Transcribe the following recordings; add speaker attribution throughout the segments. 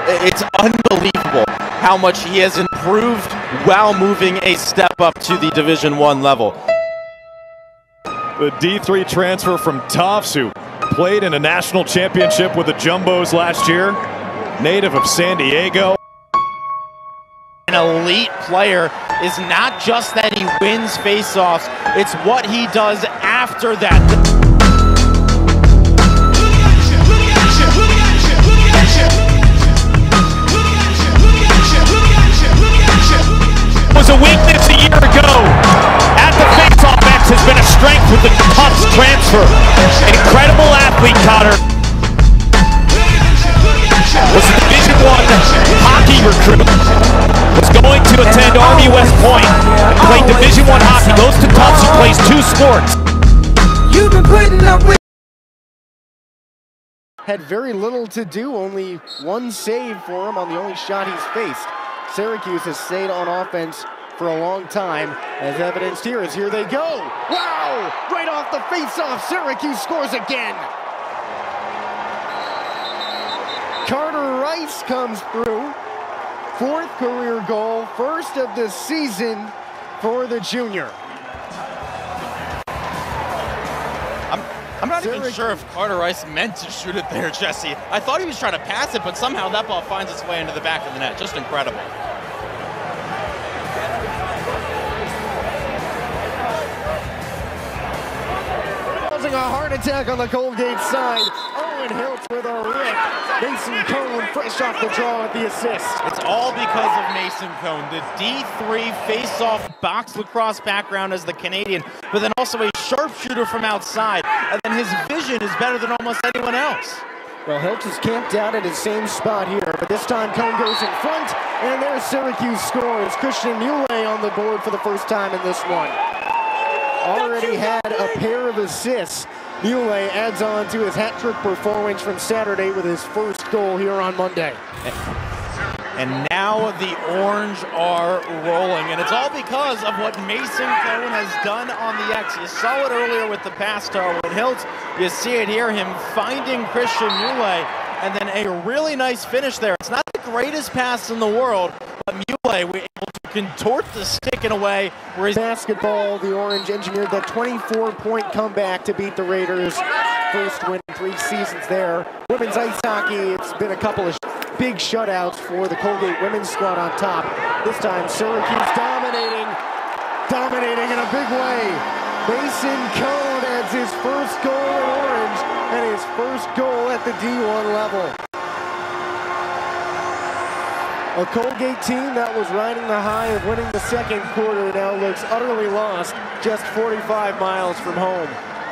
Speaker 1: It's unbelievable how much he has improved while moving a step up to the Division I level.
Speaker 2: The D3 transfer from Tufts, who played in a national championship with the Jumbos last year, native of San Diego.
Speaker 1: An elite player is not just that he wins faceoffs, it's what he does after that.
Speaker 3: Was a weakness a year ago at the faceoff X has been a strength with the Tufts transfer. Incredible athlete, Cotter. Was a Division I hockey recruit. Was going to attend Army West Point and played Division I hockey. Goes to Tufts and plays 2 sports.
Speaker 4: You've been putting up with. Had very little to do, only 1 save for him on the only shot he's faced. Syracuse has stayed on offense for a long time, as evidenced here as here they go. Wow! Right off the face-off, Syracuse scores again. Carter Rice comes through. 4th career goal, 1st of the season for the junior.
Speaker 1: I'm not even sure if Carter Rice meant to shoot it there, Jesse. I thought he was trying to pass it, but somehow that ball finds its way into the back of the net. Just incredible.
Speaker 4: Causing a heart attack on the Colgate side. Owen Hiltz with a rip. Mason Kohn fresh off the draw with the assist.
Speaker 1: It's all because of Mason Kohn, the D3 face-off box lacrosse background as the Canadian, but then also a sharpshooter from outside. And then his vision is better than almost anyone else.
Speaker 4: Well, Hiltz is camped out at his same spot here, but this time Kohn goes in front, and there's Syracuse scores. Christian Muley on the board for the first time in this one. Already had a pair of assists. Muley adds on to his hat-trick performance from Saturday with his first goal here on Monday.
Speaker 1: And now the Orange are rolling, and it's all because of what Mason Kohn has done on the X. You saw it earlier with the pass to Owen Hiltz. You see it here, him finding Christian Muley, and then a really nice finish there. It's not the greatest pass in the world, but Muley was able to contort the stick in a way where he's...
Speaker 4: Basketball, the Orange engineered that 24-point comeback to beat the Raiders. First win in 3 seasons there. Women's ice hockey, it's been a couple of big shutouts for the Colgate women's squad on top. This time Syracuse dominating in a big way. Mason Kohn adds his first goal in Orange and his first goal at the D1 level. A Colgate team that was riding the high of winning the 2nd quarter now looks utterly lost just 45 miles from home.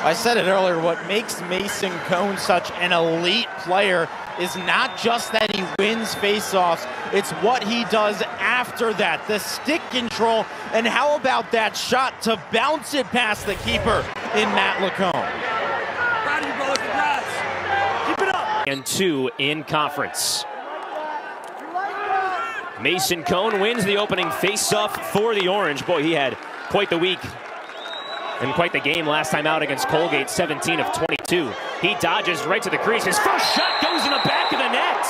Speaker 1: I said it earlier, what makes Mason Kohn such an elite player is not just that he wins faceoffs, it's what he does after that. The stick control, and how about that shot to bounce it past the keeper in Matt Lacombe.
Speaker 3: Proud of you, brother. Congrats. Keep it up. And 2 in conference. Mason Kohn wins the opening faceoff for the Orange. Boy, he had quite the week and quite the game last time out against Colgate, 17 of 22. He dodges right to the crease. His first shot goes in the back of the net.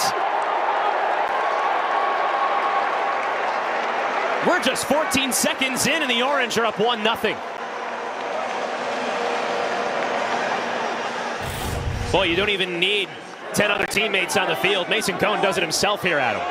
Speaker 3: We're just 14 seconds in, and the Orange are up 1-0. Boy, you don't even need 10 other teammates on the field. Mason Kohn does it himself here, Adam.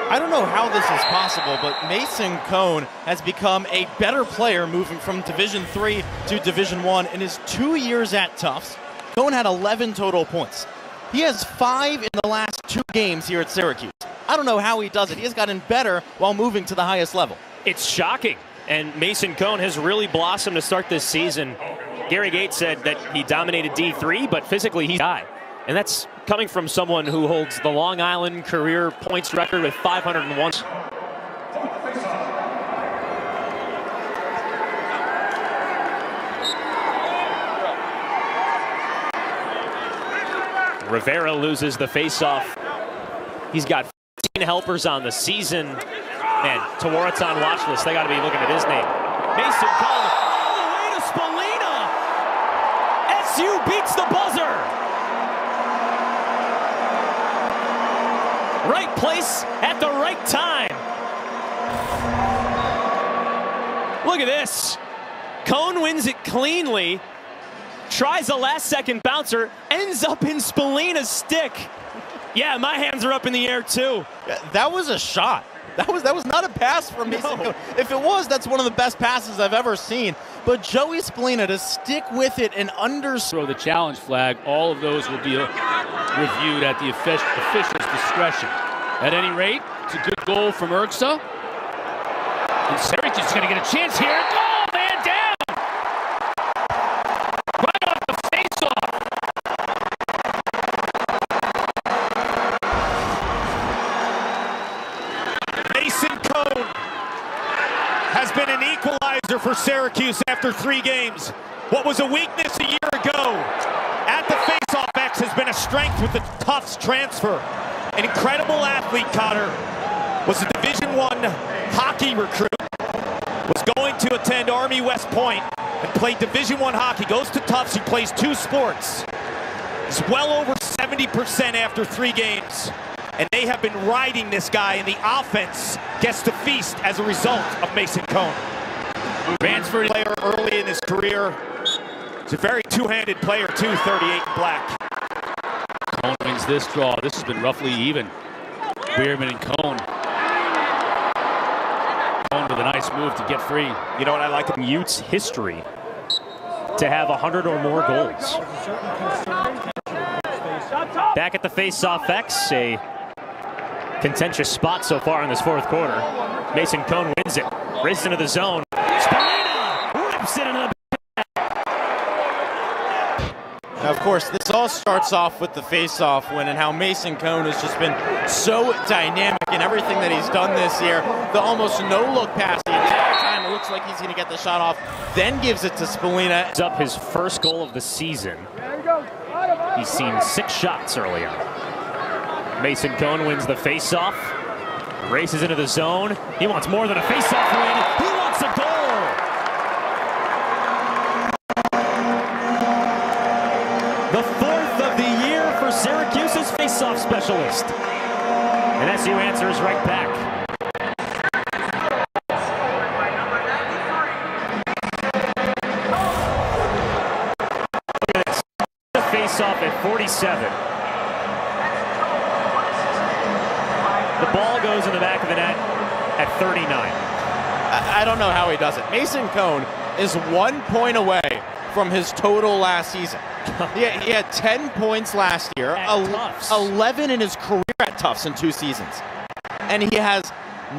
Speaker 1: I don't know how this is possible, but Mason Kohn has become a better player moving from Division III to Division I. In his 2 years at Tufts, Kohn had 11 total points. He has 5 in the last 2 games here at Syracuse. I don't know how he does it. He has gotten better while moving to the highest level.
Speaker 3: It's shocking, and Mason Kohn has really blossomed to start this season. Gary Gates said that he dominated D3, but physically he's high. And that's coming from someone who holds the Long Island career points record with 501. Rivera loses the faceoff. He's got 15 helpers on the season. Man, Tawarat's on watch list. They got to be looking at his name. Mason Kohn all the way to Spalina. SU beats the buzzer. Right place at the right time. Look at this. Kohn wins it cleanly. Tries a last-second bouncer. Ends up in Spallina's stick. Yeah, my hands are up in the air too.
Speaker 1: That was a shot. That was not a pass from Mason Kohn. If it was, that's one of the best passes I've ever seen. But Joey Spallina to stick with it and
Speaker 5: throw the challenge flag, all of those will be reviewed at the official's discretion. At any rate, it's a good goal from Urksa. And Syracuse is going to get a chance here. Oh, man down! Right off the face-off.
Speaker 6: Mason Kohn has been an equalizer for Syracuse after 3 games. What was a weakness a year ago at the Faceoff X has been a strength with the Tufts transfer. An incredible athlete, Cotter. Was a Division I hockey recruit. Was going to attend Army West Point and played Division I hockey. Goes to Tufts. He plays 2 sports. He's well over 70% after 3 games. And they have been riding this guy, and the offense gets to feast as a result of Mason Kohn. Transferred player early in his career. He's a very two-handed player, too, 38 in black.
Speaker 5: Kohn wins this draw. This has been roughly even. Bierman and Kohn. Kohn with a nice move to get free.
Speaker 3: You know what I like in Utes history? To have 100 or more goals. Back at the Faceoff X, a contentious spot so far in this 4th quarter. Mason Kohn wins it. Raced into the zone. Spallina rips it into the...
Speaker 1: Now, of course, this all starts off with the face-off win and how Mason Kohn has just been so dynamic in everything that he's done this year. The almost no-look pass the entire time. It looks like he's going to get the shot off, then gives it to Spallina.
Speaker 3: It's up his first goal of the season. He's seen 6 shots early on. Mason Kohn wins the face-off. Races into the zone. He wants more than a face-off win. He wants a goal! The 4th of the year for Syracuse's face-off specialist. And SU answers right back. Look at this. The face-off at 47. The ball goes in the back of the net at 39.
Speaker 1: I don't know how he does it. Mason Kohn is 1 point away from his total last season. He had 10 points last year, 11 in his career at Tufts in 2 seasons. And he has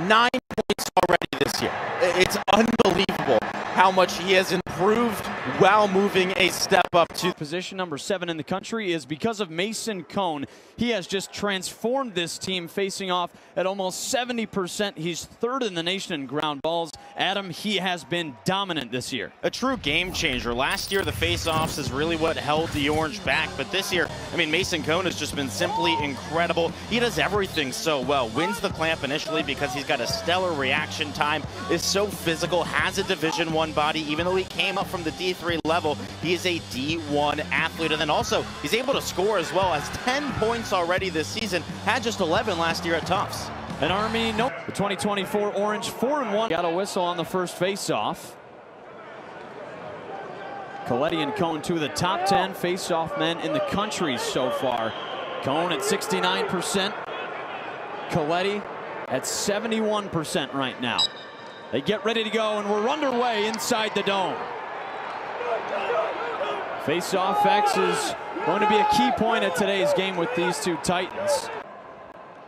Speaker 1: 9 points already this year. It's unbelievable how much he has improved while moving a step up to
Speaker 7: position number 7 in the country is because of Mason Kohn. He has just transformed this team, facing off at almost 70%. He's 3rd in the nation in ground balls. Adam, he has been dominant this year.
Speaker 1: A true game changer. Last year, the face-offs is really what held the Orange back. But this year, I mean, Mason Kohn has just been simply incredible. He does everything so well. Wins the clamp initially because he's got a stellar reaction time, is so physical, has a Division I body. Even though he came up from the D3 level, he is a D1 athlete. And then also, he's able to score as well, as 10 points already this season, had just 11 last year at Tufts.
Speaker 7: An Army, nope. The 2024 Orange 4-1. Got a whistle on the first face-off. Coletti and Kohn, 2 of the top 10 face-off men in the country so far. Kohn at 69%. Coletti at 71% right now. They get ready to go, and we're underway inside the dome. Face-off X is going to be a key point at today's game with these 2 Titans.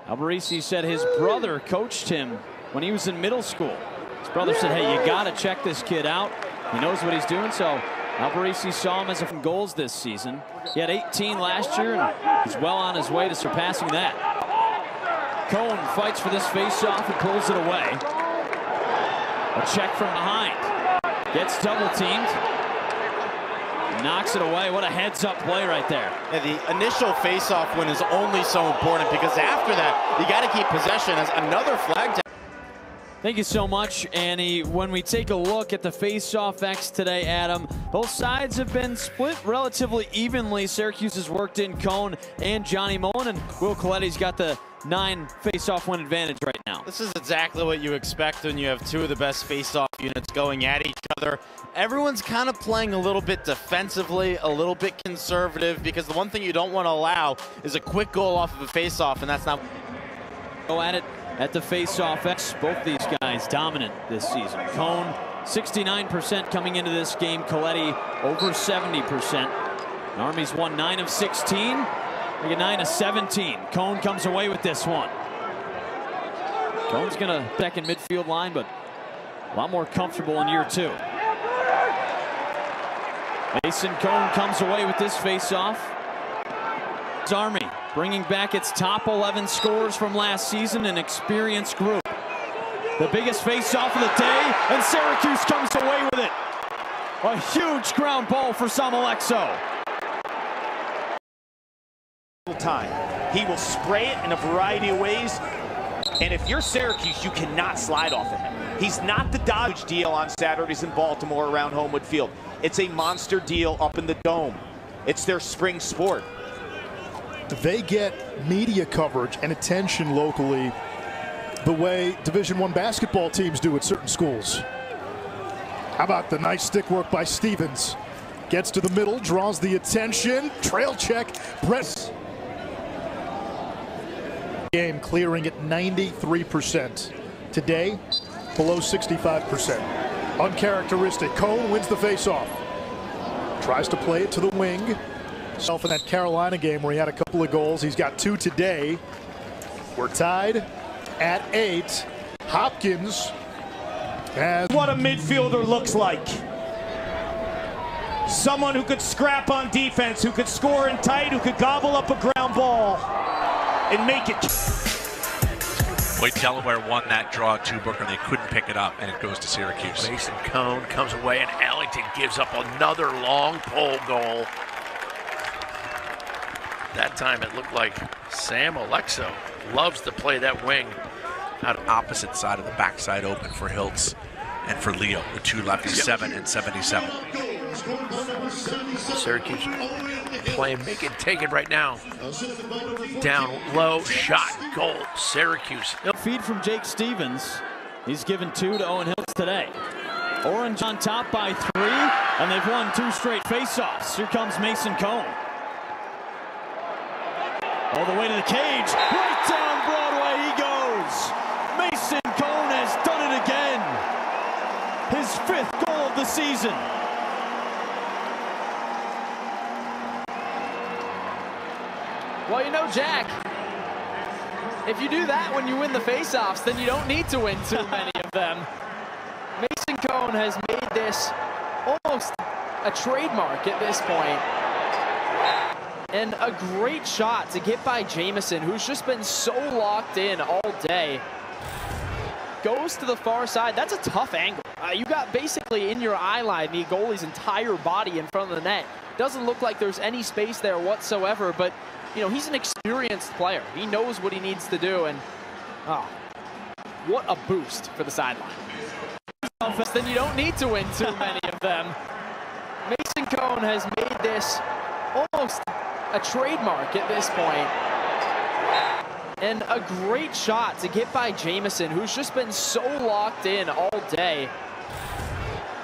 Speaker 7: Albarisi said his brother coached him when he was in middle school. His brother said, hey, you got to check this kid out. He knows what he's doing. So Albarisi saw him as a goals this season. He had 18 last year, and he's well on his way to surpassing that. Kohn fights for this face-off and pulls it away. A check from behind. Gets double-teamed. Knocks it away. What a heads-up play right there.
Speaker 1: Yeah, the initial face-off win is only so important because after that, you got to keep possession as another flag down.
Speaker 7: Thank you so much, Annie. When we take a look at the Faceoff X today, Adam, both sides have been split relatively evenly. Syracuse has worked in Kohn and Johnny Mullen, and Will Coletti's got the 9 Faceoff win advantage right now.
Speaker 1: This is exactly what you expect when you have two of the best Faceoff units going at each other. Everyone's kind of playing a little bit defensively, a little bit conservative, because the one thing you don't want to allow is a quick goal off of a Faceoff, and that's not...
Speaker 7: Go at it at the Faceoff X. Both these guys dominant this season. Kohn 69% coming into this game. Coletti over 70%. Army's won 9 of 16. We get 9 of 17. Kohn comes away with this one. Cohn's gonna second midfield line, but a lot more comfortable in year 2. Mason Kohn comes away with this faceoff. Army bringing back its top 11 scorers from last season, an experienced group. The biggest faceoff of the day, and Syracuse comes away with it. A huge ground ball for Samalexo.
Speaker 6: Time. He will spray it in a variety of ways, and if you're Syracuse, you cannot slide off of him. He's not the Dodge deal on Saturdays in Baltimore around Homewood Field. It's a monster deal up in the Dome. It's their spring sport.
Speaker 8: They get media coverage and attention locally the way Division I basketball teams do at certain schools. How about the nice stick work by Stevens? Gets to the middle, draws the attention, trail check, press. Game clearing at 93%. Today, below 65%. Uncharacteristic. Kohn wins the faceoff. Tries to play it to the wing. In that Carolina game where he had a couple of goals. He's got 2 today. We're tied at 8. Hopkins has...
Speaker 6: What a midfielder looks like. Someone who could scrap on defense, who could score in tight, who could gobble up a ground ball and make it.
Speaker 9: Boy, Delaware won that draw at 2 Booker, and they couldn't pick it up, and it goes to Syracuse.
Speaker 10: Mason Kohn comes away, and Ellington gives up another long pole goal. That time it looked like Sam Alexo loves to play that wing.
Speaker 9: Out opposite side of the backside open for Hiltz and for Leo, the 2 lefties, 7 and 77.
Speaker 10: Syracuse playing, make it, take it right now. Down low, shot, goal, Syracuse.
Speaker 7: Feed from Jake Stevens. He's given 2 to Owen Hiltz today. Orange on top by 3, and they've won 2 straight faceoffs. Here comes Mason Kohn. All the way to the cage, right down Broadway he goes. Mason Kohn has done it again. His 5th goal of the season.
Speaker 11: Well, you know, Jack, if you do that when you win the faceoffs, then you don't need to win too many of them. Mason Kohn has made this almost a trademark at this point. And a great shot to get by Jamison, who's just been so locked in all day. Goes to the far side. That's a tough angle. You got basically in your eye line the goalie's entire body in front of the net. Doesn't look like there's any space there whatsoever, but you know, he's an experienced player. He knows what he needs to do, and what a boost for the sideline. Then you don't need to win too many of them. Mason Kohn has made this almost a trademark at this point. And a great shot to get by Jamison, who's just been so locked in all day.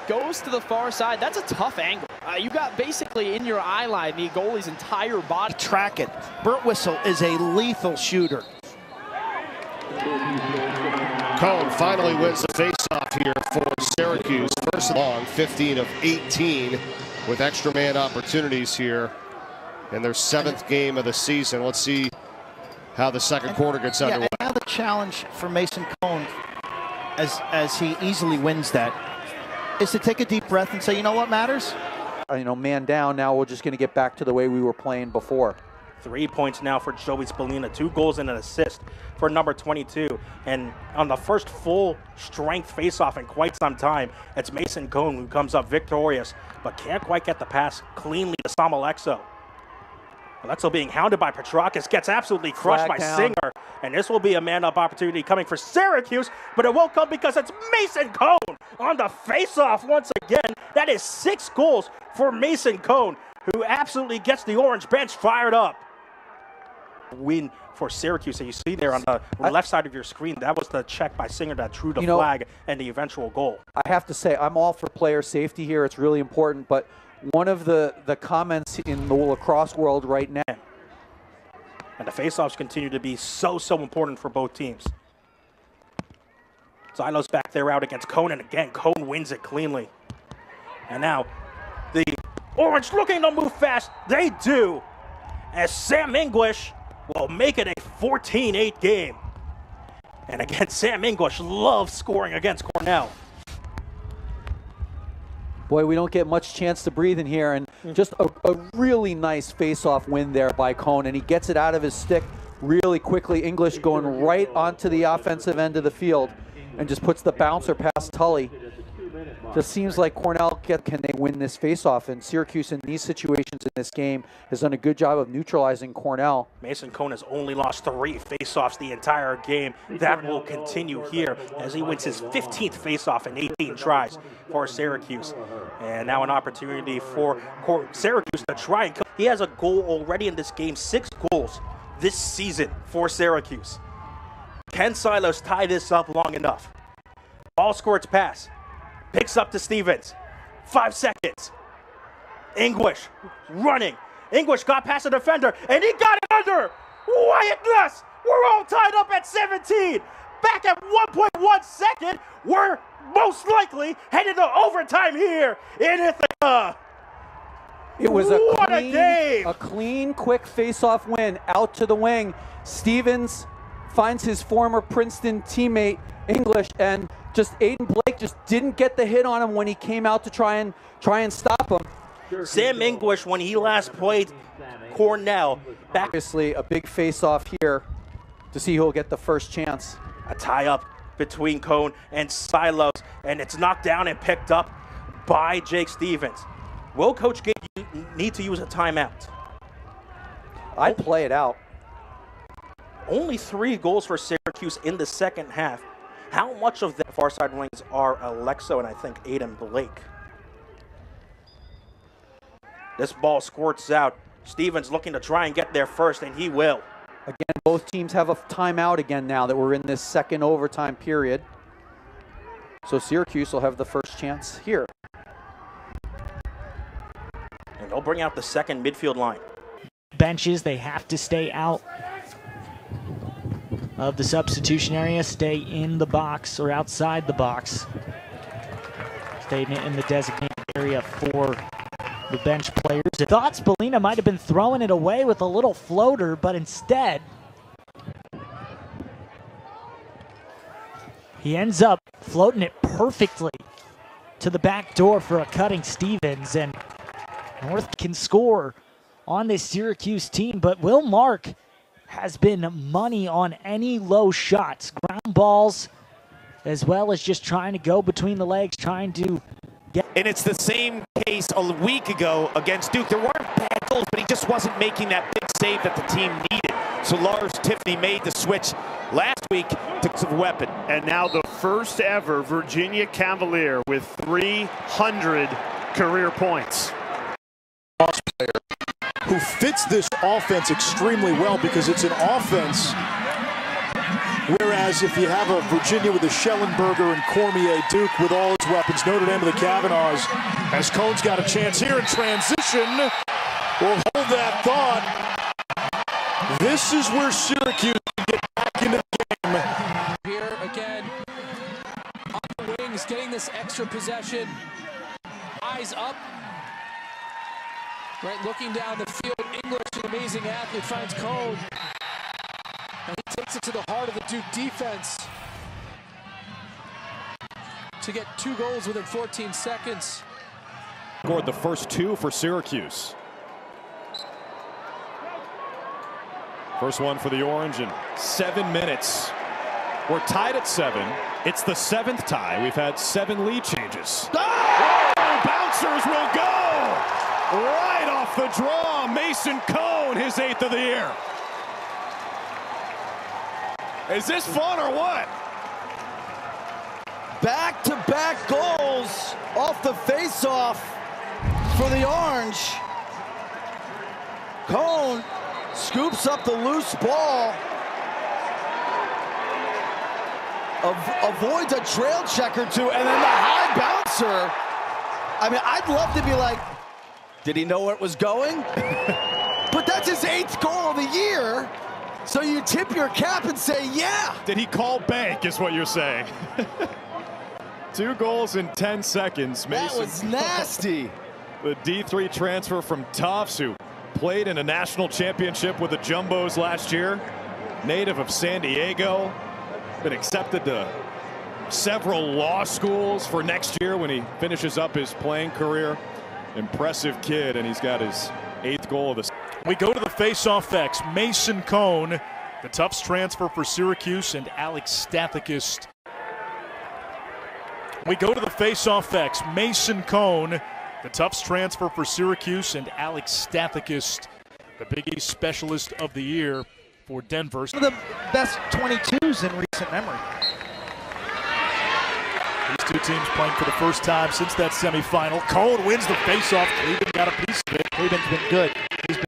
Speaker 11: Goes to the far side. That's a tough angle. You got basically in your eye line the goalie's entire body.
Speaker 12: Track it. Burtwhistle is a lethal shooter.
Speaker 13: Kohn finally wins the faceoff here for Syracuse. First long, 15 of 18 with extra man opportunities here in their 7th game of the season. Let's see how the second quarter gets underway.
Speaker 12: And now the challenge for Mason Kohn, as he easily wins that, is to take a deep breath and say, you know what matters?
Speaker 14: You know, man down, now we're just going to get back to the way we were playing before.
Speaker 15: 3 points now for Joey Spallina, 2 goals and an assist for number 22. And on the first full strength faceoff in quite some time, it's Mason Kohn who comes up victorious, but can't quite get the pass cleanly to Samalexo. Alexo being hounded by Petrakis, gets absolutely crushed by Singer. And this will be a man-up opportunity coming for Syracuse, but it won't come because it's Mason Kohn on the face-off once again. That is 6 goals for Mason Kohn, who absolutely gets the orange bench fired up. Win for Syracuse. So you see there on the left side of your screen, that was the check by Singer that drew the flag and the eventual goal.
Speaker 14: I have to say, I'm all for player safety here. It's really important, but one of the comments in the lacrosse world right now.
Speaker 15: And the faceoffs continue to be so important for both teams. Zylo's back there out against Kohn, and again, Kohn wins it cleanly. And now the Orange looking to move fast. They do, as Sam English will make it a 14-8 game. And again, Sam English loves scoring against Cornell.
Speaker 14: Boy, we don't get much chance to breathe in here, and just a really nice face-off win there by Kohn, and he gets it out of his stick really quickly. English going right onto the offensive end of the field and just puts the bouncer past Tully. Just seems like Cornell, can they win this face-off? And Syracuse in these situations in this game has done a good job of neutralizing Cornell.
Speaker 15: Mason Kohn has only lost 3 face-offs the entire game. That will continue here as he wins his 15th face-off in 18 tries for Syracuse. And now an opportunity for Syracuse to try and he has a goal already in this game, 6 goals this season for Syracuse. Can Silos tie this up long enough? Ball squirts pass. Picks up to Stevens. 5 seconds. English running. English got past the defender, and he got it under. Wyatt Nuss. We're all tied up at 17. Back at 1.1 second. We're most likely headed to overtime here in Ithaca.
Speaker 14: It was a clean, quick face-off win out to the wing. Stevens finds his former Princeton teammate, English, and just Aiden Blake just didn't get the hit on him when he came out to try and stop him.
Speaker 15: Sam English, when he last played Cornell,
Speaker 14: obviously a big face-off here to see who'll get the first chance.
Speaker 15: A tie-up between Kohn and Silos, and it's knocked down and picked up by Jake Stevens. Will Coach Gate need to use a timeout?
Speaker 14: I'd play it out.
Speaker 15: Only 3 goals for Syracuse in the second half. How much of the far side wings are Alexo and I think Aiden Blake? This ball squirts out. Stevens looking to try and get there first, and he will.
Speaker 14: Again, both teams have a timeout again now that we're in this second overtime period. So Syracuse will have the first chance here.
Speaker 15: And they'll bring out the second midfield line.
Speaker 16: Benches, they have to stay out of the substitution area, stay in the box or outside the box. Stay in the designated area for the bench players. I thought Spallina might have been throwing it away with a little floater, but instead he ends up floating it perfectly to the back door for a cutting Stevens, and North can score on this Syracuse team, but Will Mark has been money on any low shots, ground balls, as well as just trying to go between the legs, trying to get.
Speaker 6: And it's the same case a week ago against Duke. There weren't bad goals, but he just wasn't making that big save that the team needed. So Lars Tiffany made the switch last week to a weapon.
Speaker 17: And now the first ever Virginia Cavalier with 300 career points.
Speaker 8: Player who fits this offense extremely well because it's an offense. Whereas if you have a Virginia with a Schellenberger and Cormier, Duke with all its weapons, Notre Dame with the Kavanaughs, as Cohn's got a chance here in transition. We'll hold that thought. This is where Syracuse can get back into the game.
Speaker 18: Here again, on the wings, getting this extra possession. Eyes up. Right, looking down the field, English, an amazing athlete, finds Kohn. And he takes it to the heart of the Duke defense to get 2 goals within 14 seconds.
Speaker 2: Scored the first 2 for Syracuse. First one for the Orange in 7 minutes. We're tied at 7. It's the 7th tie. We've had 7 lead changes. Oh! Bouncers will go! Right off the draw, Mason Kohn, his 8th of the year. Is this fun or what?
Speaker 19: Back-to-back goals off the face-off for the Orange. Kohn scoops up the loose ball. Avoids a trail check or two, and then the high bouncer. I mean, I'd love to be like, did he know where it was going? But that's his 8th goal of the year. So you tip your cap and say, yeah.
Speaker 2: Did he call bank, is what you're saying. 2 goals in 10 seconds. Mason
Speaker 19: That was nasty.
Speaker 2: The D3 transfer from Tufts, who played in a national championship with the Jumbos last year. Native of San Diego. Been accepted to several law schools for next year when he finishes up his playing career. Impressive kid, and he's got his 8th goal of the season.
Speaker 8: We go to the face-off X. Mason Kohn, the Tufts transfer for Syracuse, and Alex Stathakis. We go to the face-off X. Mason Kohn, the Tufts transfer for Syracuse, and Alex Stathakis, the Big East Specialist of the Year for Denver.
Speaker 12: One of the best 22s in recent memory.
Speaker 8: These two teams playing for the first time since that semifinal. Kohn wins the face-off. Cleveland got a piece of it.
Speaker 12: Cleveland's been good. He's been